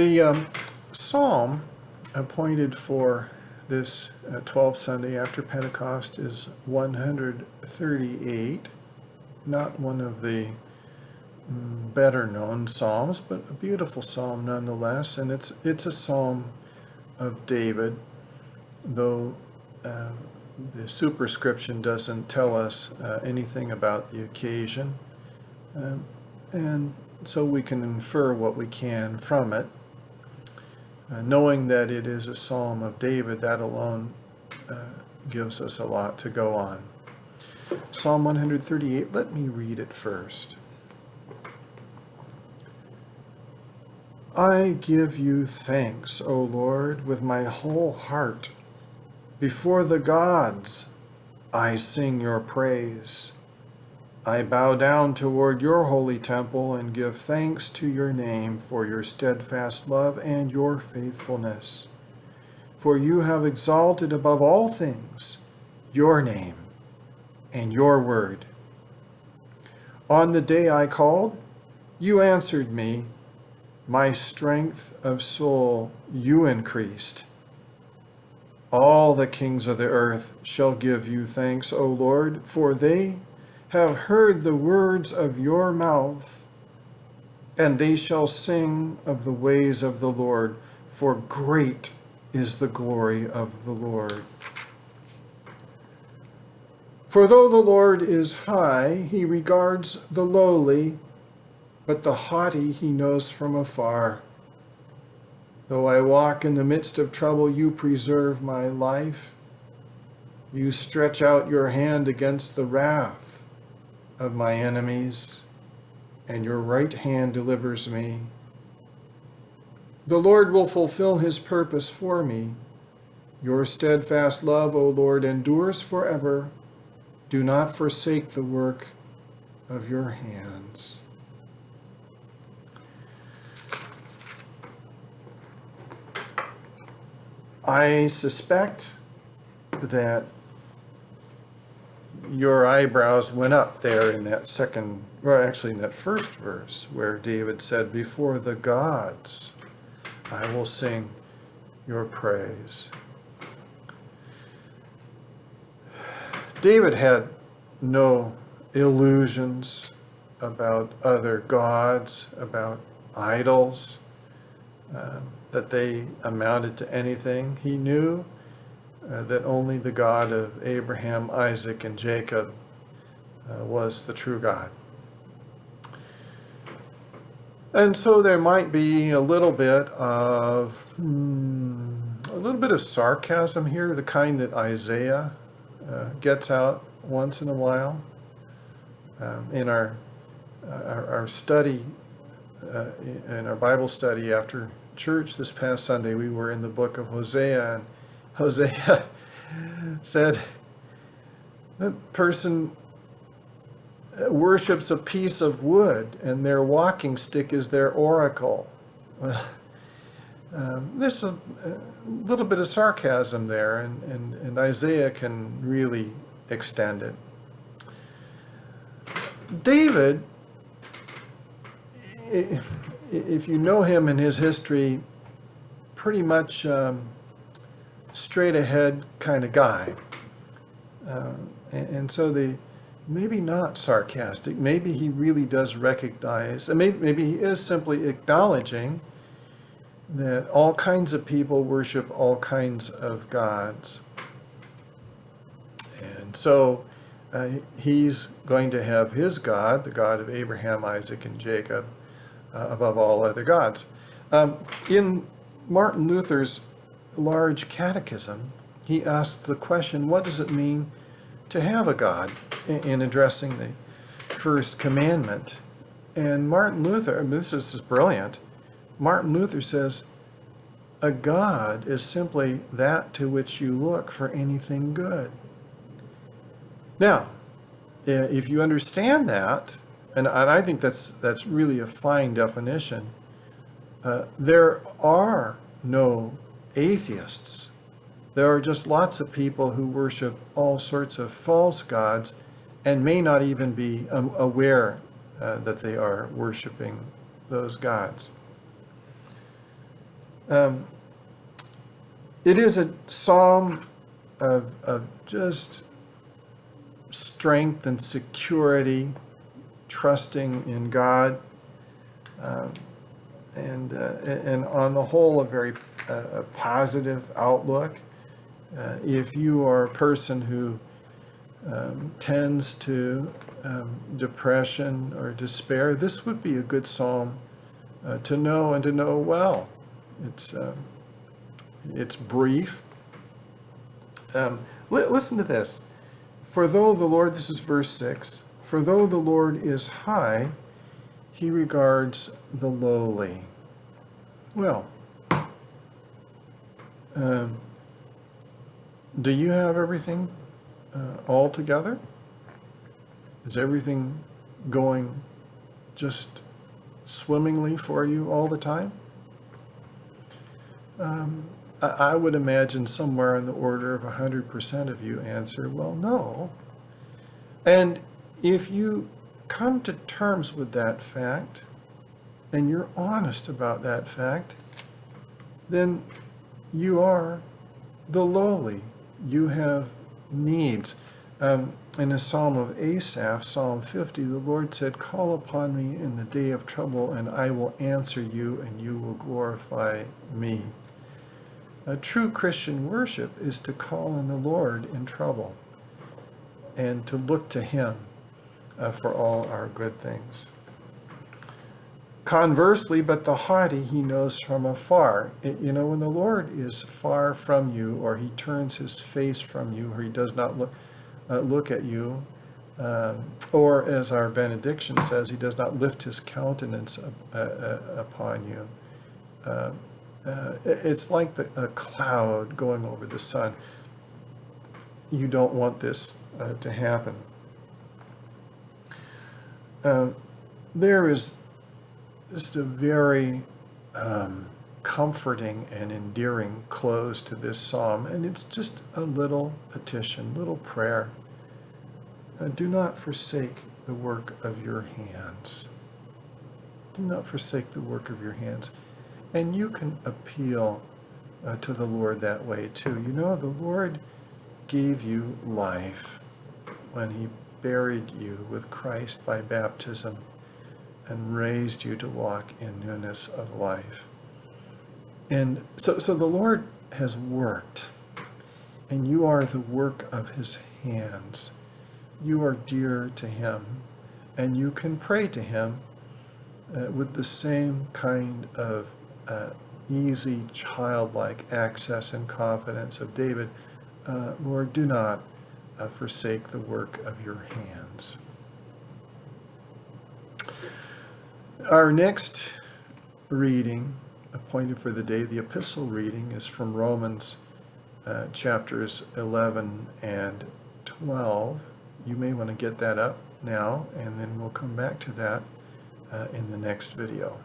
The psalm appointed for this 12th Sunday after Pentecost is 138, not one of the better known psalms, but a beautiful psalm nonetheless, and it's a psalm of David, though the superscription doesn't tell us anything about the occasion, and so we can infer what we can from it. Knowing that it is a psalm of David, that alone gives us a lot to go on. Psalm 138, let me read it first. I give you thanks, O Lord, with my whole heart. Before the gods, I sing your praise. I bow down toward your holy temple and give thanks to your name for your steadfast love and your faithfulness. For you have exalted above all things your name and your word. On the day I called, you answered me. My strength of soul you increased. All the kings of the earth shall give you thanks, O Lord, for they have heard the words of your mouth, and they shall sing of the ways of the Lord, for great is the glory of the Lord. For though the Lord is high, he regards the lowly, but the haughty he knows from afar. Though I walk in the midst of trouble, you preserve my life. You stretch out your hand against the wrath of my enemies, and your right hand delivers me. The Lord will fulfill his purpose for me. Your steadfast love, O Lord, endures forever. Do not forsake the work of your hands. I suspect that your eyebrows went up there in that in that first verse where David said, before the gods I will sing your praise. David had no illusions about other gods, about idols, that they amounted to anything. He knew that only the God of Abraham, Isaac, and Jacob was the true God. And so there might be a little bit of sarcasm here, the kind that Isaiah gets out once in a while. In our study, in our Bible study after church this past Sunday, we were in the book of Hosea, and Hosea said, that person worships a piece of wood, and their walking stick is their oracle. There's a little bit of sarcasm there, and Isaiah can really extend it. David, if you know him and his history, pretty much straight ahead kind of guy. And so maybe not sarcastic, maybe he really does recognize, and maybe he is simply acknowledging that all kinds of people worship all kinds of gods. And so he's going to have his God, the God of Abraham, Isaac, and Jacob, above all other gods. In Martin Luther's large catechism, he asks the question, what does it mean to have a God, in addressing the first commandment? And Martin Luther, this is brilliant, Martin Luther says, a God is simply that to which you look for anything good. Now, if you understand that, and I think that's really a fine definition, there are no atheists. There are just lots of people who worship all sorts of false gods and may not even be aware that they are worshiping those gods. Um, it is a psalm of just strength and security, trusting in God, um, and on the whole, a very a positive outlook. If you are a person who tends to depression or despair, this would be a good psalm to know and to know well. It's brief. Listen to this. For though the Lord, this is verse 6, for though the Lord is high, he regards the lowly. Well, do you have everything all together? Is everything going just swimmingly for you all the time? I would imagine somewhere in the order of 100% of you answer, well, no. And if you come to terms with that fact, and you're honest about that fact, then you are the lowly. You have needs. In a psalm of Asaph, Psalm 50, the Lord said, call upon me in the day of trouble, and I will answer you, and you will glorify me. A true Christian worship is to call on the Lord in trouble and to look to him for all our good things. Conversely, but the haughty he knows from afar. When the Lord is far from you, or he turns his face from you, or he does not look at you, or as our benediction says, he does not lift his countenance upon you. It's like a cloud going over the sun. You don't want this to happen. There is just a very comforting and endearing close to this psalm, and it's just a little petition, little prayer. Do not forsake the work of your hands. Do not forsake the work of your hands. And you can appeal to the Lord that way too. The Lord gave you life when he buried you with Christ by baptism and raised you to walk in newness of life. And so the Lord has worked, and you are the work of his hands. You are dear to him, and you can pray to him with the same kind of easy, childlike access and confidence of David. Lord, do not forsake the work of your hands. Our next reading, appointed for the day, the epistle reading, is from Romans chapters 11 and 12. You may want to get that up now, and then we'll come back to that in the next video.